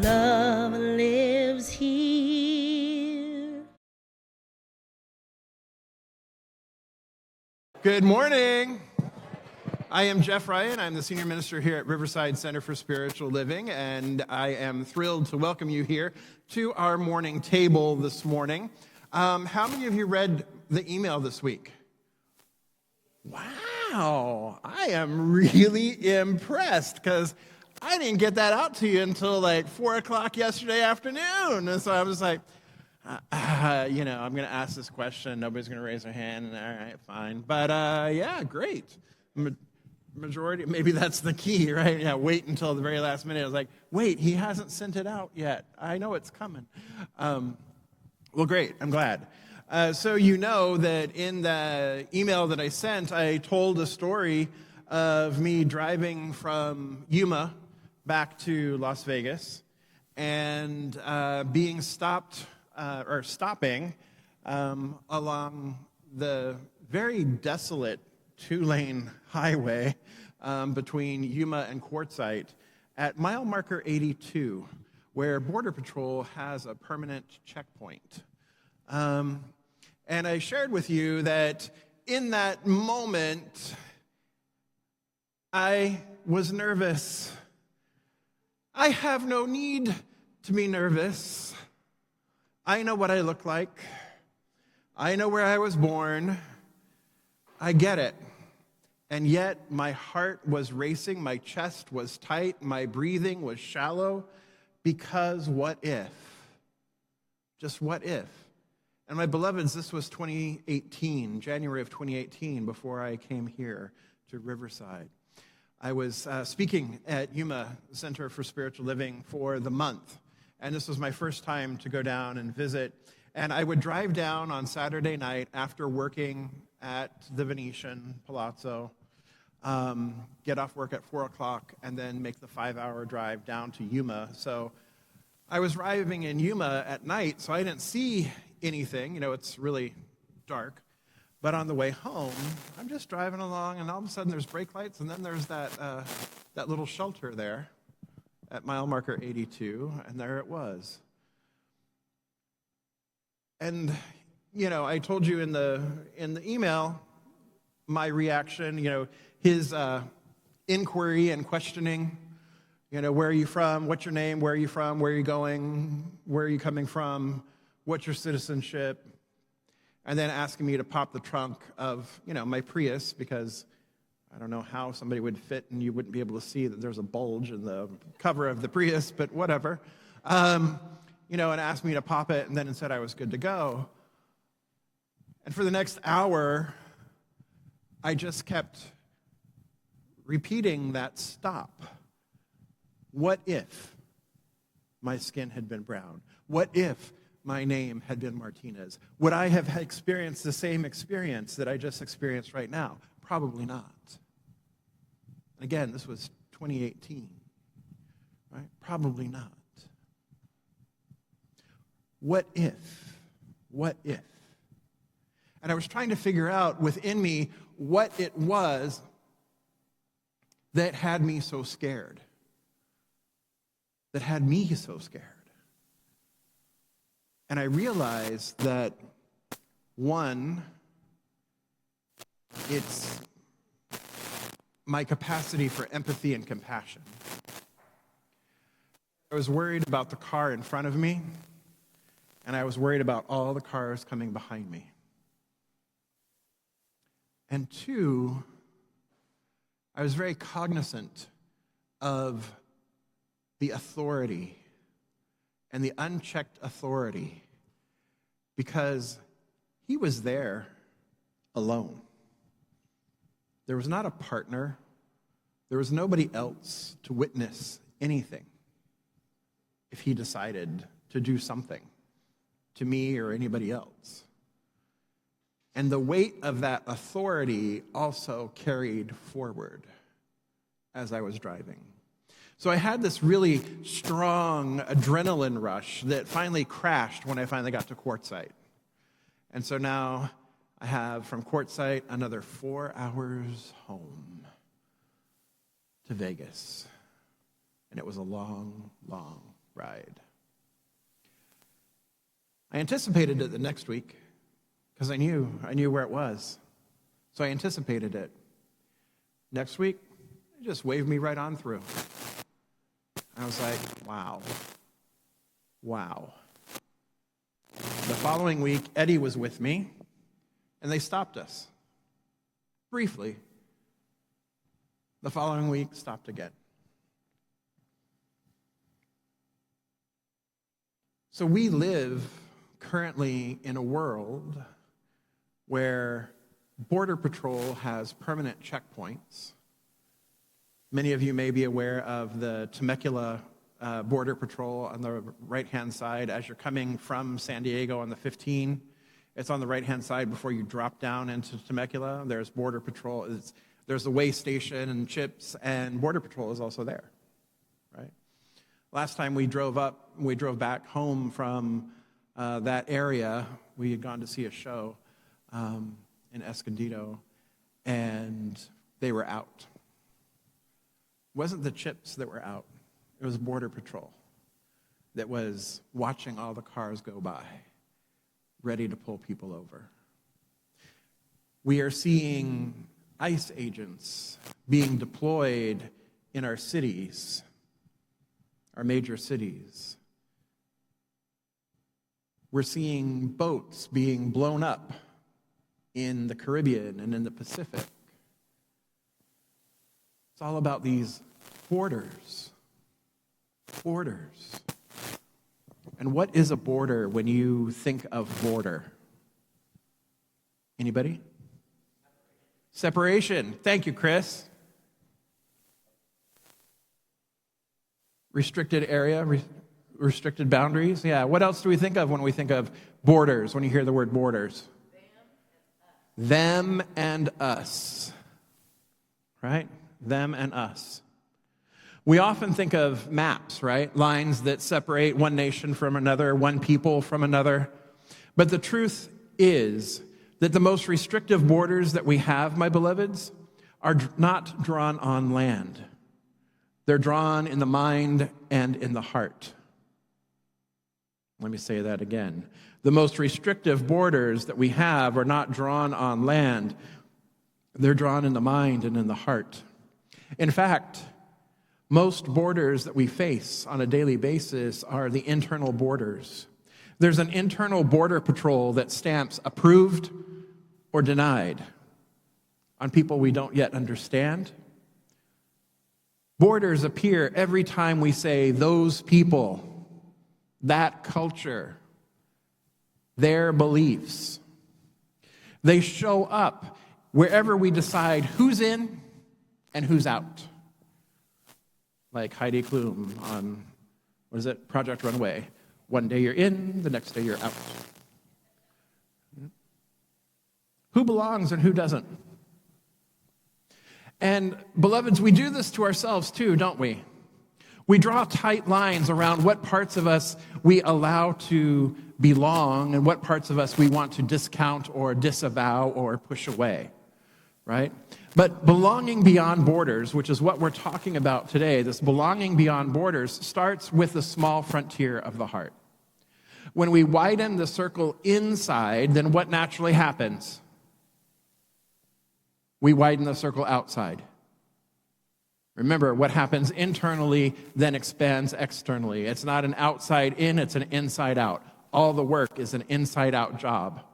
love lives here. Good morning. I am Jeff Ryan. I'm the senior minister here at Riverside Center for Spiritual Living, and I am thrilled to welcome you here to our morning table this morning. How many of you read the email this week? Wow, I am really impressed because I didn't get that out to you until like 4 o'clock yesterday afternoon. And so I was like, I'm going to ask this question. Nobody's going to raise their hand. All right, fine. But yeah, great. Majority, maybe that's the key, right? Yeah, wait until the very last minute. I was like, wait, he hasn't sent it out yet. I know it's coming. Well, great. I'm glad. So you know that in the email that I sent, I told a story of me driving from Yuma back to Las Vegas and being stopping along the very desolate two-lane highway between Yuma and Quartzsite at mile marker 82, where Border Patrol has a permanent checkpoint. And I shared with you that in that moment, I was nervous. I have no need to be nervous. I know what I look like. I know where I was born. I get it. And yet my heart was racing, my chest was tight, my breathing was shallow, because what if? Just what if? And my beloveds, this was 2018, January of 2018, before I came here to Riverside. I was speaking at Yuma Center for Spiritual Living for the month, and this was my first time to go down and visit. And I would drive down on Saturday night after working at the Venetian Palazzo, get off work at 4 o'clock, and then make the 5-hour drive down to Yuma. So I was arriving in Yuma at night, so I didn't see anything. You know, it's really dark. But on the way home, I'm just driving along, and all of a sudden there's brake lights, and then there's that little shelter there at mile marker 82, and there it was. And, you know, I told you in the email my reaction, you know, his inquiry and questioning, you know, where are you from? What's your name? Where are you from? Where are you going? Where are you coming from? What's your citizenship? And then asking me to pop the trunk of, you know, my Prius, because I don't know how somebody would fit and you wouldn't be able to see that there's a bulge in the cover of the Prius, but whatever. You know, and asked me to pop it, and then said I was good to go. And for the next hour, I just kept repeating that stop. What if my skin had been brown? What if my name had been Martinez? Would I have experienced the same experience that I just experienced right now? Probably not. Again, this was 2018, right? Probably not. What if? What if? And I was trying to figure out within me what it was that had me so scared. That had me so scared. And I realized that, one, it's my capacity for empathy and compassion. I was worried about the car in front of me, and I was worried about all the cars coming behind me. And two, I was very cognizant of the authority and the unchecked authority, because he was there alone. There was not a partner. There was nobody else to witness anything if he decided to do something to me or anybody else. And the weight of that authority also carried forward as I was driving. So I had this really strong adrenaline rush that finally crashed when I finally got to Quartzsite. And so now I have from Quartzsite another 4 hours home to Vegas. And it was a long, long ride. I anticipated it the next week because I knew where it was. So I anticipated it. Next week, it just waved me right on through. I was like, wow. The following week, Eddie was with me, and they stopped us. Briefly. The following week, stopped again. So we live currently in a world where Border Patrol has permanent checkpoints. Many of you may be aware of the Temecula Border Patrol on the right-hand side as you're coming from San Diego on the 15. It's on the right-hand side before you drop down into Temecula. There's Border Patrol. There's the way station and CHIPS, and Border Patrol is also there, right? Last time we drove back home from that area. We had gone to see a show in Escondido, and they were out. It wasn't the CHIPS that were out. It was Border Patrol that was watching all the cars go by, ready to pull people over. We are seeing ICE agents being deployed in our cities, our major cities. We're seeing boats being blown up in the Caribbean and in the Pacific. It's all about these borders. Borders. And what is a border when you think of border? Anybody? Separation. Thank you, Chris. Restricted area, restricted boundaries. Yeah, what else do we think of when we think of borders, when you hear the word borders? Them and us. Right? Them and us. We often think of maps, right? Lines that separate one nation from another, one people from another. But the truth is that the most restrictive borders that we have, my beloveds, are not drawn on land. They're drawn in the mind and in the heart. Let me say that again. The most restrictive borders that we have are not drawn on land. They're drawn in the mind and in the heart. In fact, most borders that we face on a daily basis are the internal borders. There's an internal border patrol that stamps approved or denied on people we don't yet understand. Borders appear every time we say those people, that culture, their beliefs. They show up wherever we decide who's in and who's out. Like Heidi Klum on, Project Runway. One day you're in, the next day you're out. Who belongs and who doesn't? And beloveds, we do this to ourselves too, don't we? We draw tight lines around what parts of us we allow to belong and what parts of us we want to discount or disavow or push away, right? But belonging beyond borders, which is what we're talking about today, this belonging beyond borders starts with the small frontier of the heart. When we widen the circle inside, then what naturally happens? We widen the circle outside. Remember, what happens internally then expands externally. It's not an outside in, it's an inside out. All the work is an inside out job.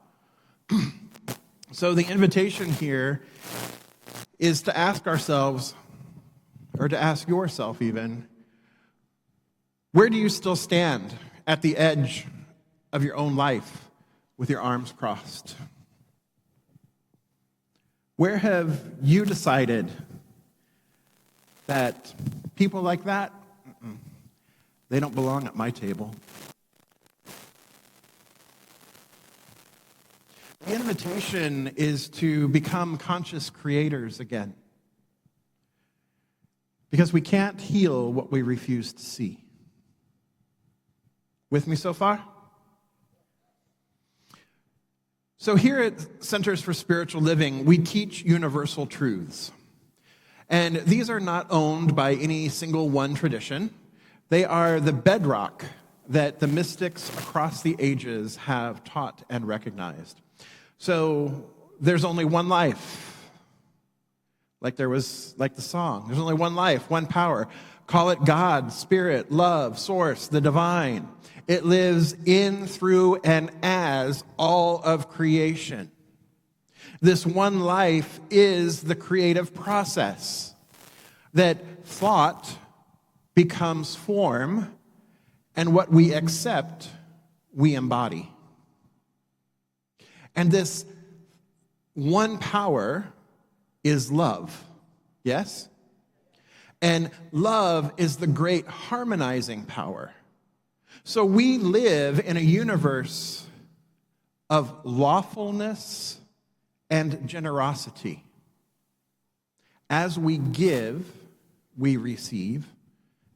So the invitation here is to ask ourselves, or to ask yourself even, where do you still stand at the edge of your own life with your arms crossed? Where have you decided that people like that, they don't belong at my table? The invitation is to become conscious creators again. Because we can't heal what we refuse to see. With me so far? So here at Centers for Spiritual Living, we teach universal truths. And these are not owned by any single one tradition. They are the bedrock that the mystics across the ages have taught and recognized. So there's only one life. Like the song, there's only one life, one power. Call it God, Spirit, love, source, the divine. It lives in, through, and as all of creation. This one life is the creative process that thought becomes form, and what we accept, we embody. And this one power is love. Yes? And love is the great harmonizing power. So we live in a universe of lawfulness and generosity. As we give, we receive,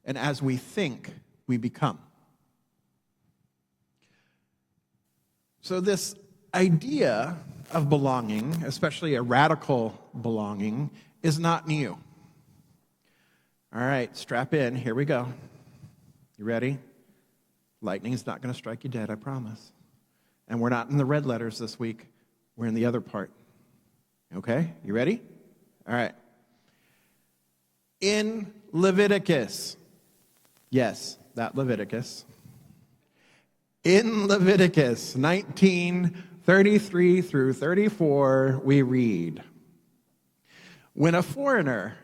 and as we think, we become. So this idea of belonging, especially a radical belonging, is not new. All right, strap in. Here we go. You ready? Lightning's not going to strike you dead, I promise. And we're not in the red letters this week. We're in the other part. Okay, you ready? All right. In Leviticus, yes, that Leviticus. In Leviticus 19:33 through 34, we read, "When a foreigner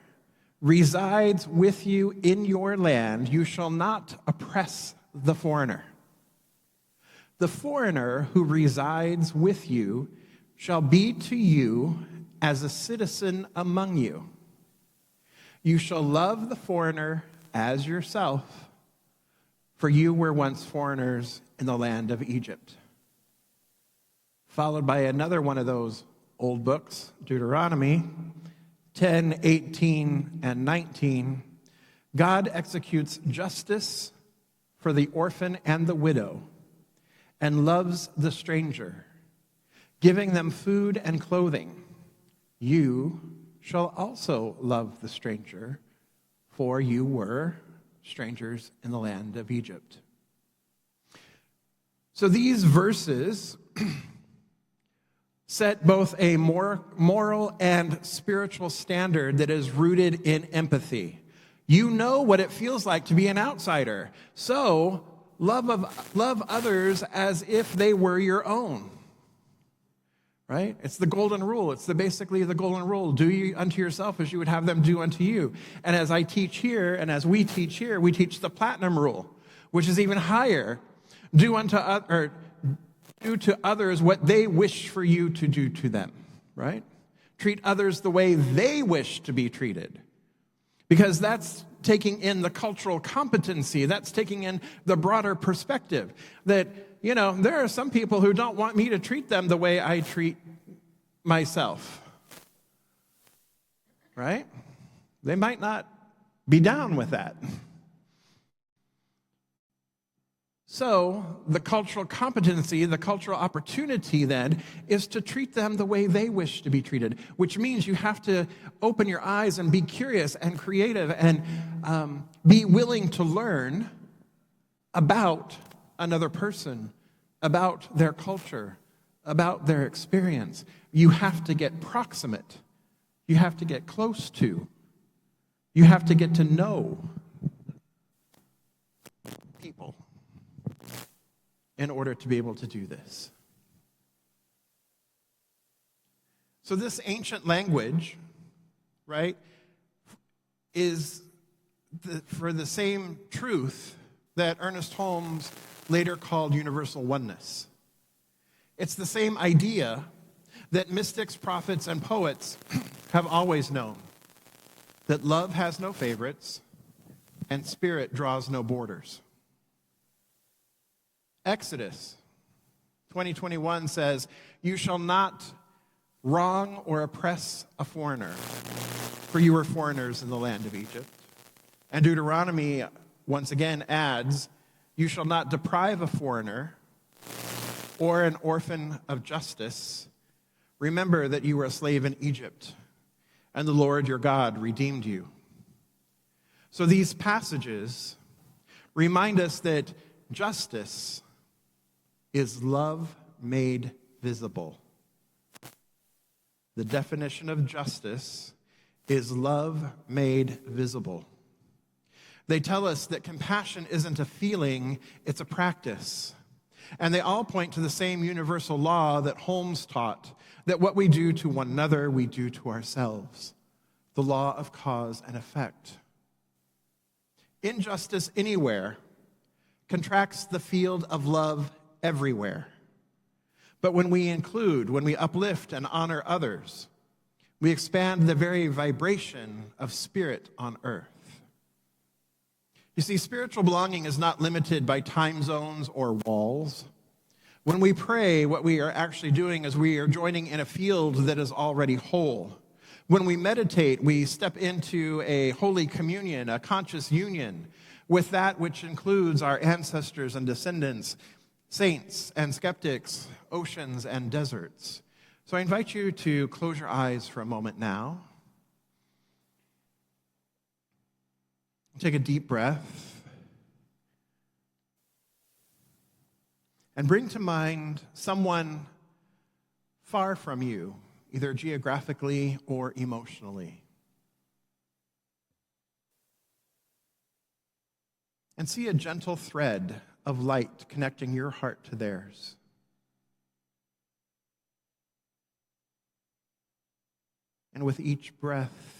resides with you in your land, you shall not oppress the foreigner. The foreigner who resides with you shall be to you as a citizen among you. You shall love the foreigner as yourself, for you were once foreigners in the land of Egypt." Followed by another one of those old books, Deuteronomy 10:18 and 19. "God executes justice for the orphan and the widow, and loves the stranger, giving them food and clothing. You shall also love the stranger, for you were strangers in the land of Egypt." So these verses set both a moral and spiritual standard that is rooted in empathy. You know what it feels like to be an outsider, so love others as if they were your own. Right? It's the golden rule. It's basically the golden rule. Do you unto yourself as you would have them do unto you. And as I teach here, and as we teach here, we teach the platinum rule, which is even higher. Do to others what they wish for you to do to them. Right? Treat others the way they wish to be treated. Because that's taking in the cultural competency. That's taking in the broader perspective that, there are some people who don't want me to treat them the way I treat myself. Right? They might not be down with that. So the cultural competency, the cultural opportunity then is to treat them the way they wish to be treated, which means you have to open your eyes and be curious and creative and be willing to learn about another person, about their culture, about their experience. You have to get proximate. You have to get close to. You have to get to know people in order to be able to do this. So this ancient language, right, is for the same truth that Ernest Holmes later called universal oneness. It's the same idea that mystics, prophets, and poets have always known, that love has no favorites and spirit draws no borders. Exodus 20:21 says, "You shall not wrong or oppress a foreigner, for you were foreigners in the land of Egypt." And Deuteronomy once again adds, "You shall not deprive a foreigner or an orphan of justice. Remember that you were a slave in Egypt, and the Lord your God redeemed you." So these passages remind us that justice is love made visible. The definition of justice is love made visible. They tell us that compassion isn't a feeling, it's a practice. And they all point to the same universal law that Holmes taught, that what we do to one another, we do to ourselves. The law of cause and effect. Injustice anywhere contracts the field of love everywhere. But when we include, when we uplift and honor others, we expand the very vibration of spirit on earth. You see, spiritual belonging is not limited by time zones or walls. When we pray, what we are actually doing is we are joining in a field that is already whole. When we meditate, we step into a holy communion, a conscious union with that which includes our ancestors and descendants, saints and skeptics, oceans and deserts. So I invite you to close your eyes for a moment now. Take a deep breath and bring to mind someone far from you, either geographically or emotionally. And see a gentle thread of light connecting your heart to theirs. And with each breath,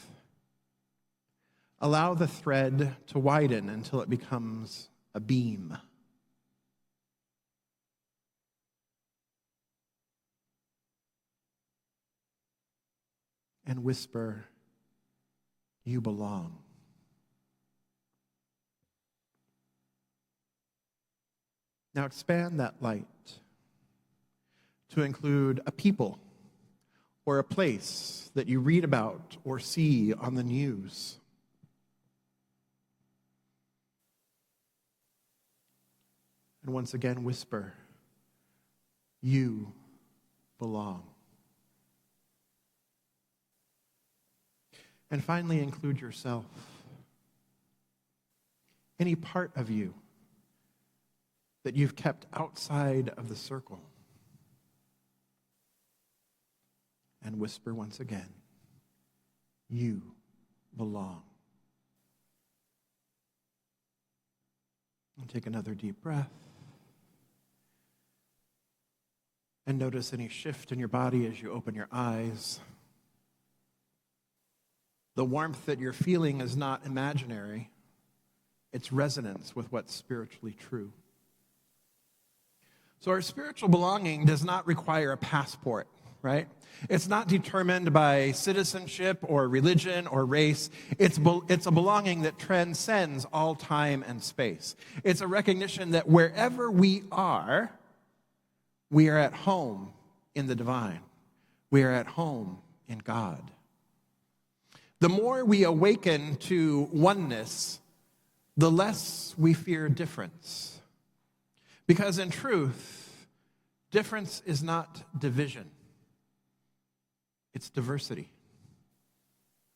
allow the thread to widen until it becomes a beam. And whisper, "You belong." Now expand that light to include a people or a place that you read about or see on the news. And once again, whisper, "You belong." And finally, include yourself. Any part of you that you've kept outside of the circle. And whisper once again, "You belong." And take another deep breath. And notice any shift in your body as you open your eyes. The warmth that you're feeling is not imaginary. It's resonance with what's spiritually true. So our spiritual belonging does not require a passport, right? It's not determined by citizenship or religion or race. It's a belonging that transcends all time and space. It's a recognition that wherever we are at home in the divine. We are at home in God. The more we awaken to oneness, the less we fear difference. Because in truth, difference is not division. It's diversity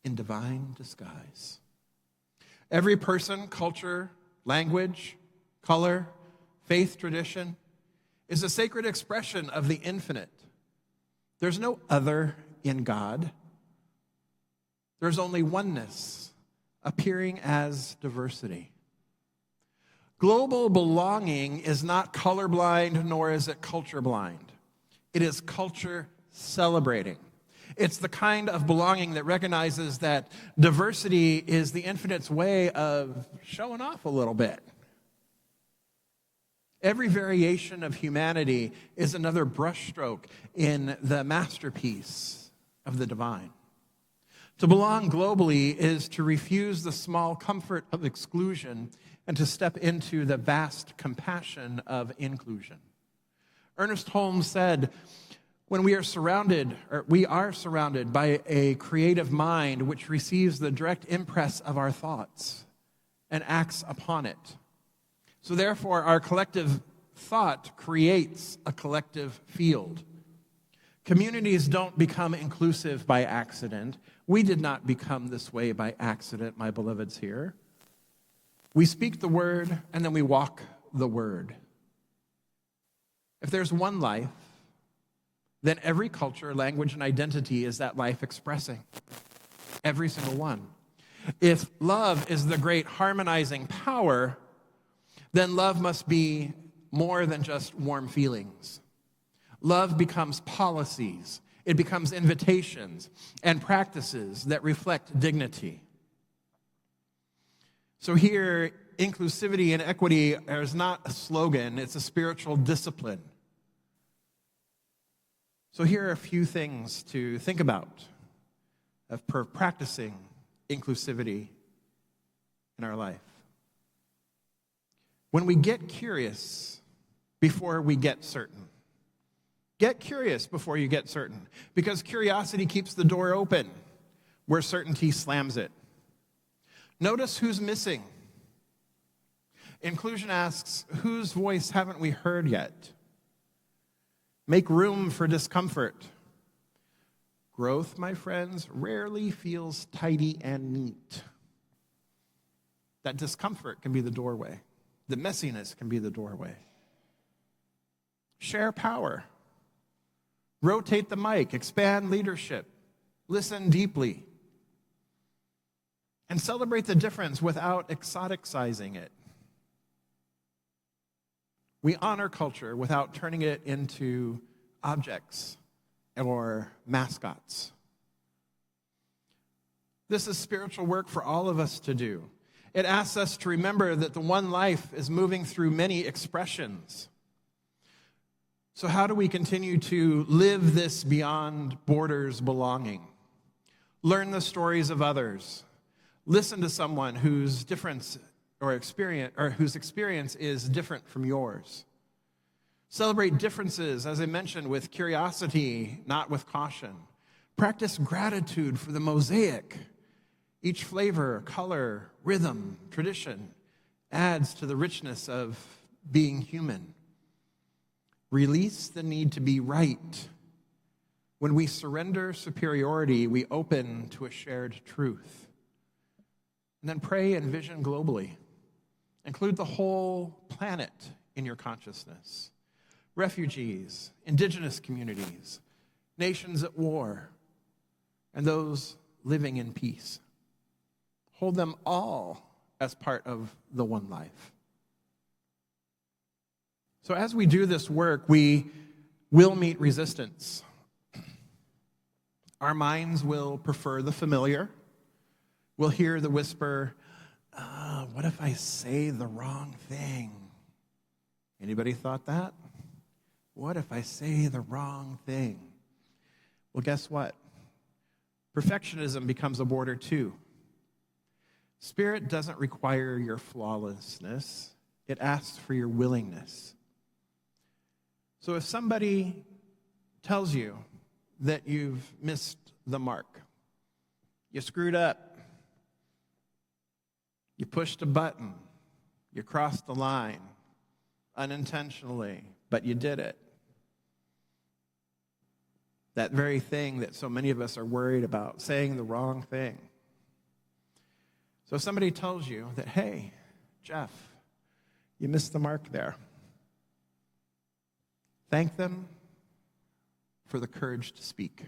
in divine disguise. Every person, culture, language, color, faith, tradition is a sacred expression of the infinite. There's no other in God. There's only oneness appearing as diversity. Global belonging is not colorblind, nor is it culture blind. It is culture celebrating. It's the kind of belonging that recognizes that diversity is the infinite's way of showing off a little bit. Every variation of humanity is another brushstroke in the masterpiece of the divine. To belong globally is to refuse the small comfort of exclusion and to step into the vast compassion of inclusion. Ernest Holmes said, when we are surrounded by a creative mind which receives the direct impress of our thoughts and acts upon it. So therefore, our collective thought creates a collective field. Communities don't become inclusive by accident. We did not become this way by accident, my beloveds here. We speak the word, and then we walk the word. If there's one life, then every culture, language, and identity is that life expressing. Every single one. If love is the great harmonizing power, then love must be more than just warm feelings. Love becomes policies. It becomes invitations and practices that reflect dignity. So here, inclusivity and equity is not a slogan, it's a spiritual discipline. So here are a few things to think about of practicing inclusivity in our life. When we get curious before we get certain. Get curious before you get certain, because curiosity keeps the door open where certainty slams it. Notice who's missing. Inclusion asks, whose voice haven't we heard yet? Make room for discomfort. Growth, my friends, rarely feels tidy and neat. That discomfort can be the doorway. The messiness can be the doorway. Share power. Rotate the mic. Expand leadership. Listen deeply. And celebrate the difference without exoticizing it. We honor culture without turning it into objects or mascots. This is spiritual work for all of us to do. It asks us to remember that the one life is moving through many expressions. So how do we continue to live this beyond borders belonging? Learn the stories of others. Listen to someone whose difference whose experience is different from yours. Celebrate differences, as I mentioned, with curiosity, not with caution. Practice gratitude for the mosaic. Each flavor, color, rhythm, tradition adds to the richness of being human. Release the need to be right. When we surrender superiority, we open to a shared truth. And then pray and vision globally. Include the whole planet in your consciousness. Refugees, indigenous communities, nations at war, and those living in peace. Hold them all as part of the one life. So as we do this work, we will meet resistance. Our minds will prefer the familiar. We'll hear the whisper, what if I say the wrong thing? Anybody thought that? What if I say the wrong thing? Well, guess what? Perfectionism becomes a border too. Spirit doesn't require your flawlessness. It asks for your willingness. So if somebody tells you that you've missed the mark, you screwed up, you pushed a button, you crossed the line unintentionally, but you did it. That very thing that so many of us are worried about, saying the wrong thing. So if somebody tells you that, hey, Jeff, you missed the mark there, thank them for the courage to speak.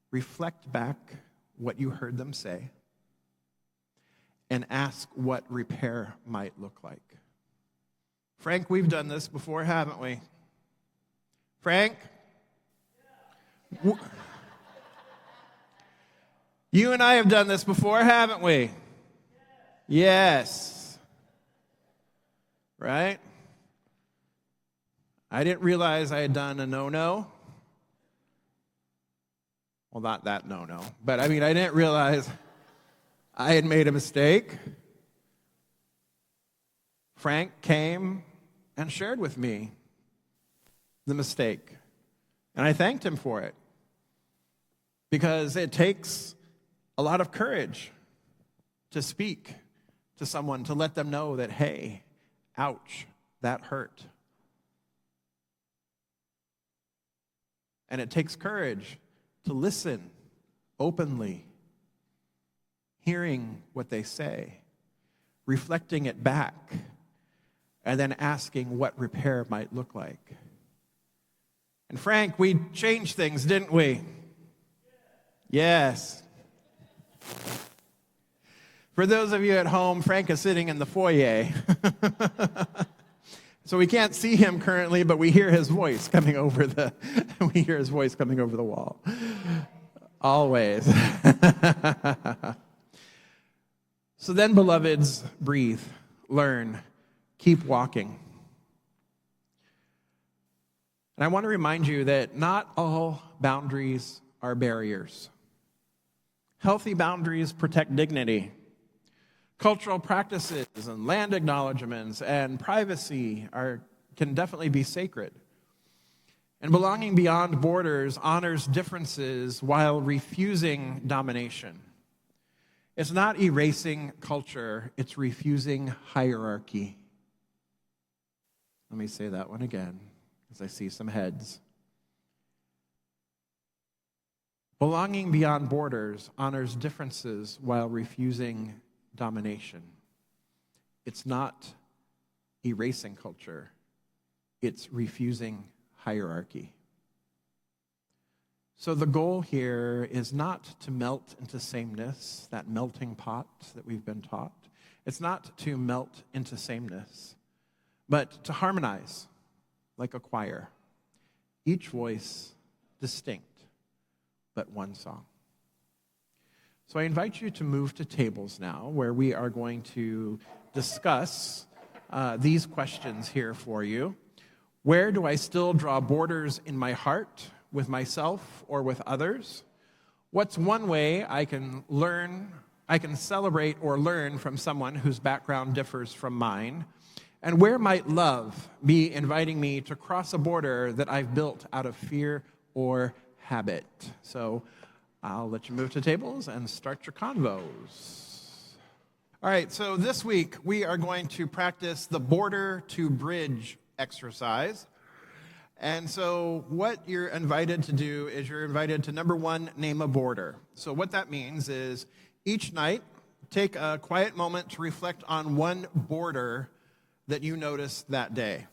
Reflect back what you heard them say and ask what repair might look like. Frank, we've done this before, haven't we? Frank? You and I have done this before, haven't we? Yes. Right? I didn't realize I had done a no-no. Well, not that no-no. But I didn't realize I had made a mistake. Frank came and shared with me the mistake. And I thanked him for it. Because it takes a lot of courage to speak to someone, to let them know that, hey, ouch, that hurt. And it takes courage to listen openly, hearing what they say, reflecting it back, and then asking what repair might look like. And Frank, we changed things, didn't we? Yes. For those of you at home, Frank is sitting in the foyer. So we can't see him currently, but we hear his voice coming over the wall. Always. So then, beloveds, breathe, learn, keep walking. And I want to remind you that not all boundaries are barriers. Healthy boundaries protect dignity. Cultural practices and land acknowledgments and privacy can definitely be sacred. And belonging beyond borders honors differences while refusing domination. It's not erasing culture, it's refusing hierarchy. Let me say that one again, as I see some heads. Belonging beyond borders honors differences while refusing domination. It's not erasing culture, it's refusing hierarchy. So the goal here is not to melt into sameness, that melting pot that we've been taught. It's not to melt into sameness, but to harmonize like a choir. Each voice distinct, but one song. So I invite you to move to tables now, where we are going to discuss these questions here for you. Where do I still draw borders in my heart, with myself or with others? What's one way I can celebrate or learn from someone whose background differs from mine? And where might love be inviting me to cross a border that I've built out of fear or habit? So I'll let you move to tables and start your convos. All right, so this week we are going to practice the border to bridge exercise. And so what you're invited to do is you're invited to, number one, name a border. So what that means is each night, take a quiet moment to reflect on one border that you noticed that day.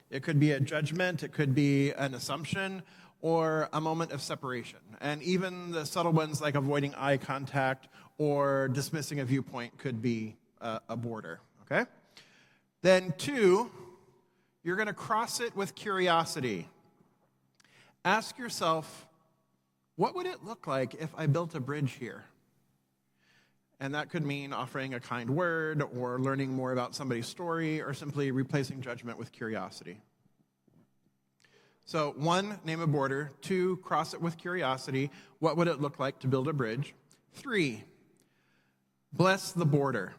It could be a judgment, it could be an assumption, or a moment of separation. And even the subtle ones like avoiding eye contact or dismissing a viewpoint could be a border, okay? Then two, you're going to cross it with curiosity. Ask yourself, what would it look like if I built a bridge here? And that could mean offering a kind word or learning more about somebody's story or simply replacing judgment with curiosity. So one, name a border. Two, cross it with curiosity. What would it look like to build a bridge? Three, bless the border.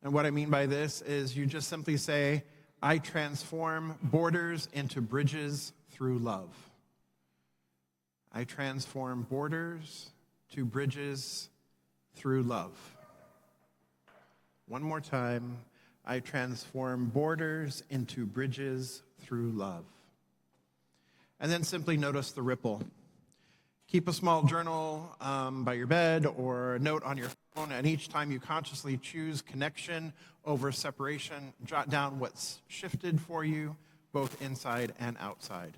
And what I mean by this is you just simply say, I transform borders into bridges through love. I transform borders to bridges through love. One more time. I transform borders into bridges through love. And then simply notice the ripple. Keep a small journal by your bed or a note on your phone, and each time you consciously choose connection over separation, jot down what's shifted for you, both inside and outside.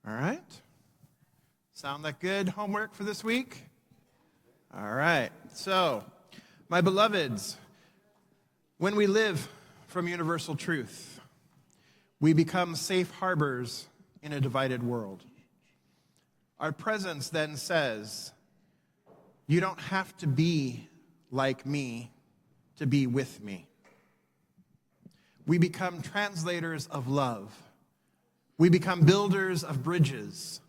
All right? Sound like good homework for this week? All right. So, my beloveds, when we live from universal truth, we become safe harbors in a divided world. Our presence then says, you don't have to be like me to be with me. We become translators of love. We become builders of bridges.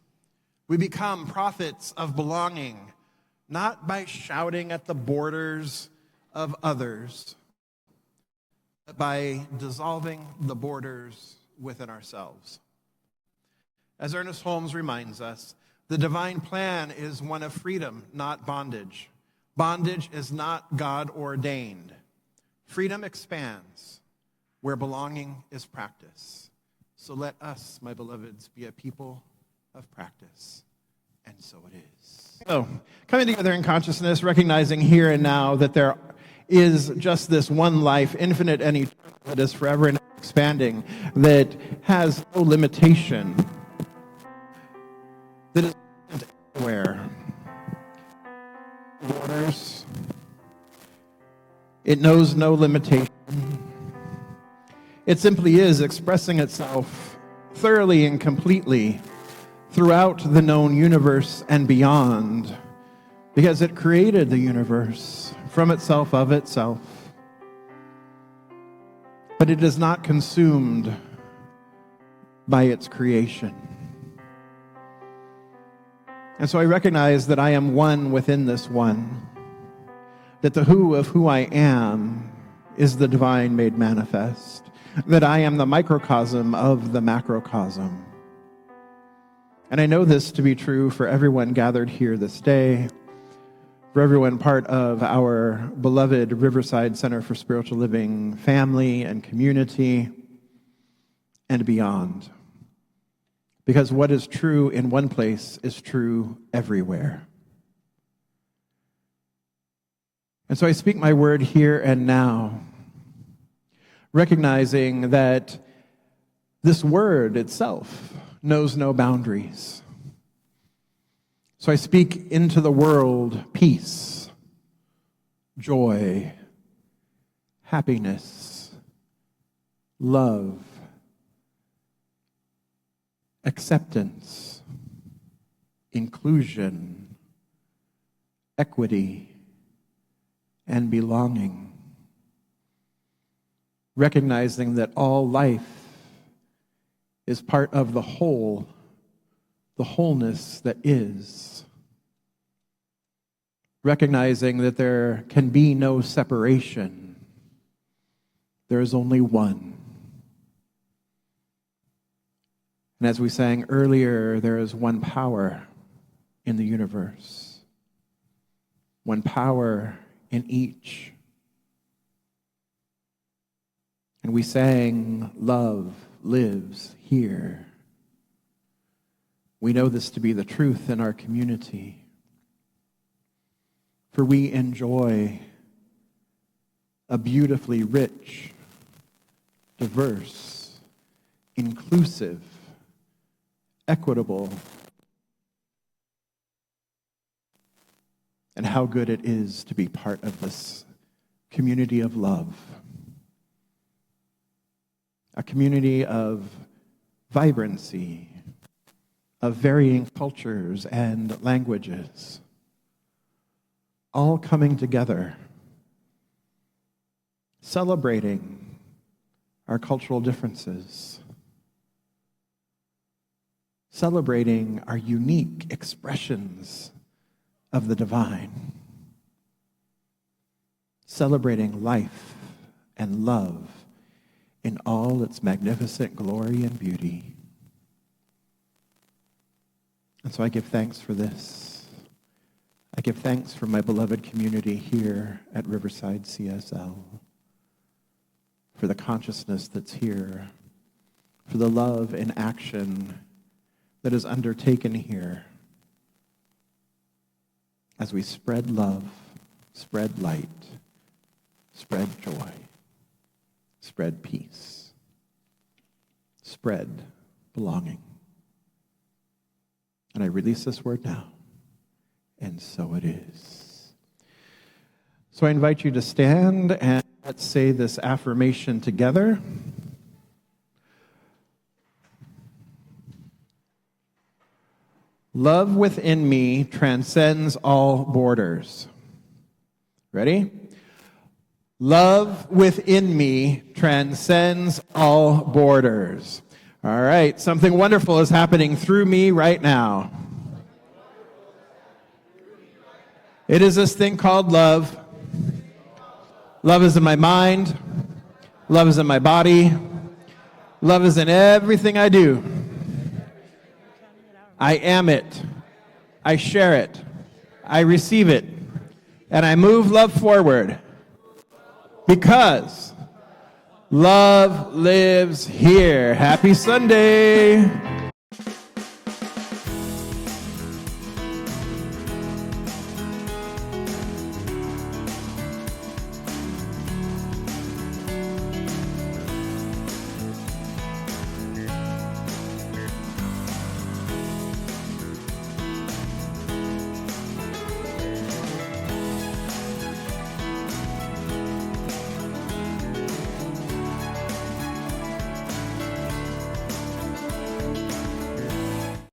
We become prophets of belonging, not by shouting at the borders of others, but by dissolving the borders within ourselves. As Ernest Holmes reminds us, the divine plan is one of freedom, not bondage. Bondage is not God-ordained. Freedom expands where belonging is practice. So let us, my beloveds, be a people of practice. and so it is. So, coming together in consciousness, recognizing here and now that there is just this one life, infinite and eternal, that is forever and expanding, that has no limitation, that is everywhere. Borders. It knows no limitation. It simply is expressing itself thoroughly and completely throughout the known universe and beyond, because it created the universe from itself, of itself. But it is not consumed by its creation. And so I recognize that I am one within this one, that the who of who I am is the divine made manifest, that I am the microcosm of the macrocosm. And I know this to be true for everyone gathered here this day, for everyone part of our beloved Riverside Center for Spiritual Living family and community and beyond. Because what is true in one place is true everywhere. And so I speak my word here and now, recognizing that this word itself knows no boundaries. So I speak into the world peace, joy, happiness, love, acceptance, inclusion, equity, and belonging. Recognizing that all life is part of the whole, the wholeness that is. Recognizing that there can be no separation. There is only one. And as we sang earlier, there is one power in the universe. One power in each. And we sang, love lives here. We know this to be the truth in our community. For we enjoy a beautifully rich, diverse, inclusive, equitable, and how good it is to be part of this community of love. A community of vibrancy, of varying cultures and languages, all coming together, celebrating our cultural differences, celebrating our unique expressions of the divine, celebrating life and love in all its magnificent glory and beauty. And so I give thanks for this. I give thanks for my beloved community here at Riverside CSL, for the consciousness that's here, for the love and action that is undertaken here as we spread love, spread light, spread joy, spread peace, spread belonging. And I release this word now, and so it is. So I invite you to stand and let's say this affirmation together. Love within me transcends all borders. Ready? Love within me transcends all borders. All right, something wonderful is happening through me right now. It is this thing called love. Love is in my mind. Love is in my body. Love is in everything I do. I am it. I share it. I receive it. And I move love forward. Because love lives here. Happy Sunday.